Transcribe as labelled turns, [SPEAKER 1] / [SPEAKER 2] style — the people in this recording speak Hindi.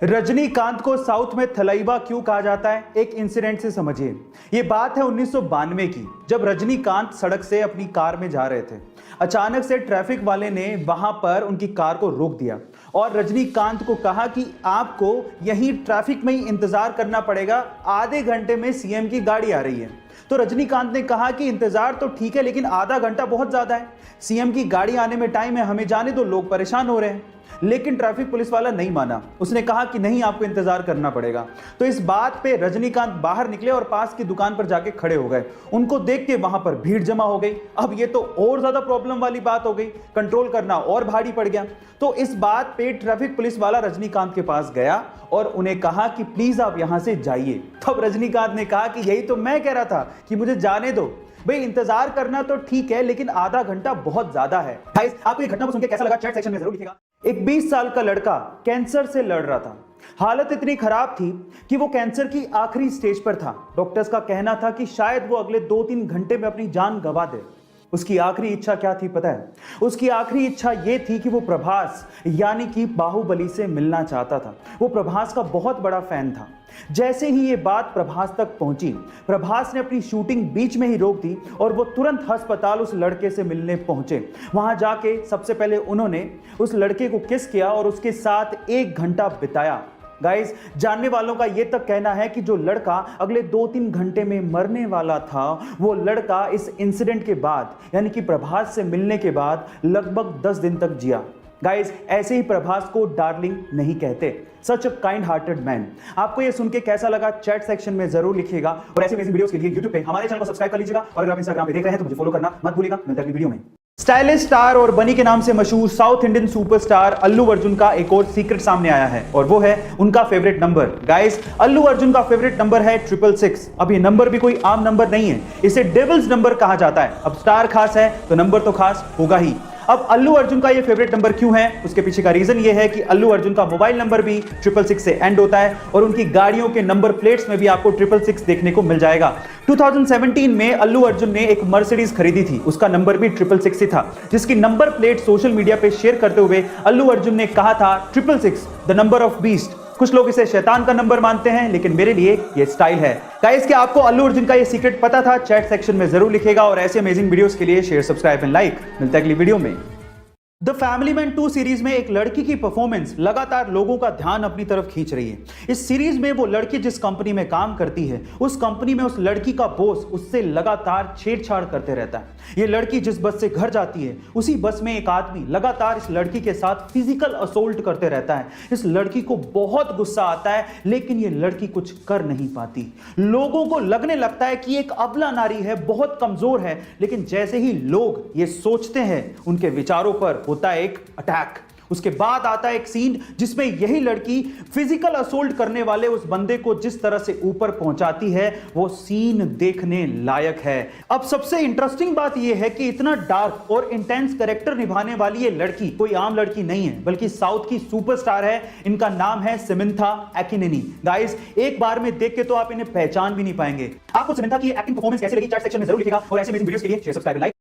[SPEAKER 1] रजनीकांत को साउथ में थलैवा क्यों कहा जाता है, एक इंसिडेंट से समझिए। ये बात है 1992 की, जब रजनीकांत सड़क से अपनी कार में जा रहे थे। अचानक से ट्रैफिक वाले ने वहां पर उनकी कार को रोक दिया और रजनीकांत को कहा कि आपको यहीं ट्रैफिक में ही इंतजार करना पड़ेगा, आधे घंटे में सीएम की गाड़ी आ रही है। तो रजनीकांत ने कहा कि इंतजार तो ठीक है, लेकिन आधा घंटा बहुत ज्यादा है, सीएम की गाड़ी आने में टाइम है, हमें जाने दो, लोग परेशान हो रहे हैं। लेकिन ट्रैफिक पुलिस वाला नहीं माना, उसने कहा कि नहीं, आपको इंतजार करना पड़ेगा। तो इस बात पे रजनीकांत बाहर निकले और पास की दुकान पर जाके खड़े हो गए। उनको देख के वहां पर भीड़ जमा हो गई। अब ये तो और ज्यादा प्रॉब्लम वाली बात हो गई, कंट्रोल करना और भारी पड़ गया। तो इस बात पे ट्रैफिक पुलिस वाला रजनीकांत के पास गया और उन्हें कहा कि प्लीज आप यहां से जाइए। तब रजनीकांत ने कहा कि यही तो मैं कह रहा था कि मुझे जाने दो भाई, इंतजार करना तो ठीक है, लेकिन आधा घंटा बहुत ज्यादा है। गाइस, आपको ये घटना को सुनकर कैसा लगा, चैट सेक्शन में जरूर लिखिएगा। एक 20 साल का लड़का कैंसर से लड़ रहा था। हालत इतनी खराब थी कि वो कैंसर की आखिरी स्टेज पर था। डॉक्टर्स का कहना था कि शायद वो अगले 2-3 घंटे में अपनी जान गंवा दे। उसकी आखिरी इच्छा क्या थी पता है? उसकी आखिरी इच्छा ये थी कि वो प्रभास यानी कि बाहुबली से मिलना चाहता था। वो प्रभास का बहुत बड़ा फैन था। जैसे ही ये बात प्रभास तक पहुंची, प्रभास ने अपनी शूटिंग बीच में ही रोक दी और वो तुरंत अस्पताल उस लड़के से मिलने पहुंचे। वहां जाके सबसे पहले उन्होंने उस लड़के को किस किया और उसके साथ 1 घंटा बिताया। गाइस, जानने वालों का यह तक कहना है कि जो लड़का अगले 2-3 घंटे में मरने वाला था, वो लड़का इस इंसिडेंट के बाद यानी कि प्रभास से मिलने के बाद लगभग 10 दिन तक जिया। गाइस, ऐसे ही प्रभास को डार्लिंग नहीं कहते, सच अ काइंड हार्टेड मैन। आपको ये सुन के कैसा लगा, चैट सेक्शन में जरूर लिखिएगा। और ऐसे वीडियोस के लिए YouTube पे हमारे चैनल को सब्सक्राइब कर लीजिएगा और अगर आप Instagram पे देख रहे हैं तो मुझे फॉलो करना मत भूलिएगा। मिलते हैं अगली वीडियो में। स्टाइलिश स्टार और बनी के नाम से मशहूर south Indian superstar Allu Arjun का एक और सीक्रेट सामने आया है और वो है उनका favourite number. Guys, Allu Arjun का फेवरेट नंबर है 666। अब ये नंबर भी कोई आम नंबर नहीं है, इसे डेविल्स नंबर कहा जाता है। अब स्टार खास है तो नंबर तो खास होगा ही। अब अल्लू अर्जुन का ये फेवरेट नंबर क्यों है, उसके पीछे का रीजन ये है कि अल्लू अर्जुन का मोबाइल नंबर भी 666 से एंड होता है और उनकी गाड़ियों के नंबर प्लेट्स में भी आपको 666 देखने को मिल जाएगा। 2017 में अल्लू अर्जुन ने एक मर्सिडीज खरीदी थी, उसका नंबर भी 666 ही था, जिसकी नंबर प्लेट सोशल मीडिया पे शेयर करते हुए अल्लू अर्जुन ने कहा था 666 द नंबर ऑफ बीस्ट। कुछ लोग इसे शैतान का नंबर मानते हैं, लेकिन मेरे लिए ये स्टाइल है। गाइस, क्या आपको अल्लू अर्जुन का ये सीक्रेट पता था? चैट सेक्शन में जरूर लिखिएगा और ऐसे अमेजिंग वीडियोस के लिए शेयर, सब्सक्राइब एंड लाइक। मिलते हैं अगली वीडियो में। द फैमिली मैन 2 सीरीज में एक लड़की की परफॉर्मेंस लगातार लोगों का ध्यान अपनी तरफ खींच रही है। इस सीरीज में वो लड़की जिस कंपनी में काम करती है, उस कंपनी में उस लड़की का बॉस उससे लगातार छेड़छाड़ करते रहता है। ये लड़की जिस बस से घर जाती है, उसी बस में एक आदमी लगातार इस लड़की के साथ फिजिकल असोल्ट करते रहता है। इस लड़की को बहुत गुस्सा आता है, लेकिन ये लड़की कुछ कर नहीं पाती। लोगों को लगने लगता है कि एक अबला नारी है, बहुत कमजोर है, लेकिन जैसे ही लोग ये सोचते हैं, उनके विचारों पर होता है एक अटैक। उसके बाद आता है एक सीन जिसमें यही लड़की फिजिकल असोल्ट करने वाले उस बंदे को जिस तरह से ऊपर पहुंचाती है, वो सीन देखने लायक है। अब सबसे इंटरेस्टिंग बात यह है कि इतना डार्क और इंटेंस कैरेक्टर निभाने वाली ये लड़की कोई आम लड़की नहीं है, बल्कि साउथ की सुपरस्टार है। इनका नाम है समंथा अकिनेनी। गाइस, एक बार में देख के तो आप इन्हें पहचान भी नहीं पाएंगे। आपको समंथा की एक्टिंग परफॉर्मेंस कैसी लगी, चैट सेक्शन में जरूर लिखिएगा और ऐसे अमेजिंग वीडियोस के लिए शेयर, सब्सक्राइब, लाइक।